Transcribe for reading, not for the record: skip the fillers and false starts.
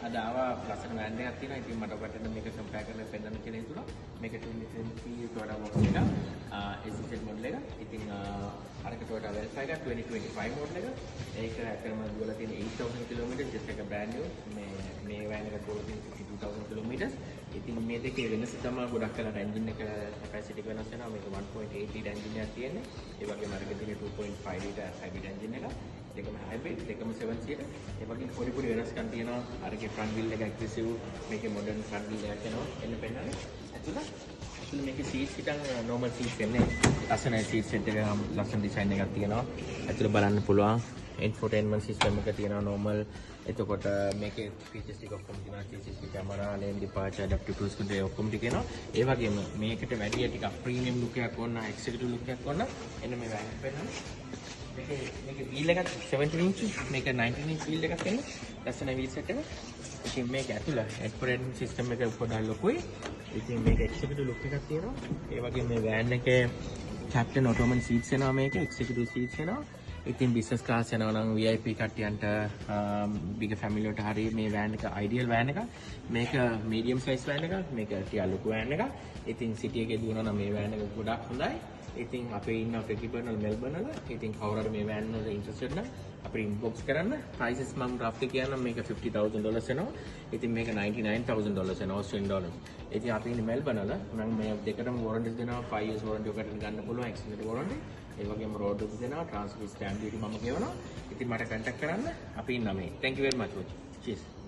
අද ආවා ලස්සන වෑන් එකක් තියෙනවා. ඉතින් මට ඔකට මේක කම්පෙයාර් කරලා පෙන්නන්න කියලා හිතුණා. මේක 2020 Toyota Box එක. SZ මොඩල් එක. ඉතින් අරක Toyota Velfire එක 2025 මොඩල් එක. ඒක ඇත්තටම දුවලා තියෙන 8000 කිලෝමීටර් just එක brand new. මේ වෑන් එක දුවලා තියෙන 52000 කිලෝමීටර්. ඉතින් මේ දෙකේ වෙනස තමයි ගොඩක් කරලා එන්ජින් එක කැපැසිටි වෙනස් වෙනවා. මේක 1.8 ලීටර් එන්ජින් එකක් තියෙන්නේ. ඒ වගේම අරක තියෙන 2.5 ලීටර් හයිබ්‍රිඩ් එන්ජින් එක. දෙකම හයිබ්‍රිඩ් දෙකම 7 සීටර්. ඒ වගේම පොඩි වෙනස්කම් තියෙනවා. අරගේ ෆ්‍රන්ට් වීල් එක ඇග්‍රෙසිව්. මේකේ මොඩර්න් ෆ්‍රන්ට් වීල් එකක් එනවා. එන්න පෙන්නන්නේ. ඇතුළ මේකේ සීට්ස් හිටන් නෝමල් සීට්ස් එන්නේ. ලස්සන සීට් සෙට් එක ලස්සන ඩිසයින් එකක් තියෙනවා. ඇතුළ බලන්න පුළුවන්. infotainment system එක තියෙනවා normal. එතකොට මේකේ features ටික ඔක්කොම තියෙනවා. CCTV camera, lane departure, adaptive cruise control ඔක්කොම ටික එනවා. ඒ වගේම මේකට වැඩි ටිකක් premium look එකක් ඕන, executive look එකක් ඕන. එන්න මේ වෑන් එක පෙන්නන්න. මේකේ wheel එකක් 17 inch, මේක 19 inch wheel එකක් එන්නේ. ලස්සන wheel set එක. ඉතින් මේක ඇතුළ infotainment system එක පොඩ්ඩක් ලොකුයි. ඉතින් මේක executive look එකක් තියෙනවා. ඒ වගේම මේ වෑන් එකේ captain ottoman seats එනවා මේක, executive seats එනවා. ඉතින් business class යනවා නම් VIP කට්ටියන්ට big family වලට හරිය මේ වෑන් එක ideal වෑන් එකක්. මේක medium size වෑන් එකක්. මේක ටිකක් ලොකු වෑන් එකක්. ඉතින් city එකේ දුවනවා නම් මේ වෑන් එක ගොඩක් හොඳයි. ඉතින් අපේ ඉන්න ෆෙකිබර්න් වල මෙල්බර්න් වල ඉතින් කවුරු හරි මේ වෑන් වල ඉන්ට්‍රෙස්ටඩ් නම් අපිට ඉන්බොක්ස් කරන්න. prices මම roughly කියනවා මේක $50,000 එනවා. ඉතින් මේක $99,000 එනවා Australian dollars. ඉතින් අපි ඉන්නේ මෙල්බර්න් වල. මම මේ දෙකටම warranty දෙනවා. 5 years warranty එකකට ගන්න පුළුවන් extended warranty. ඒ වගේම road tax දෙනවා. transport stamp duty මම ගෙවනවා. ඉතින් මට contact කරන්න. අපි ඉන්නවා මේ. Thank you very much. Cheers.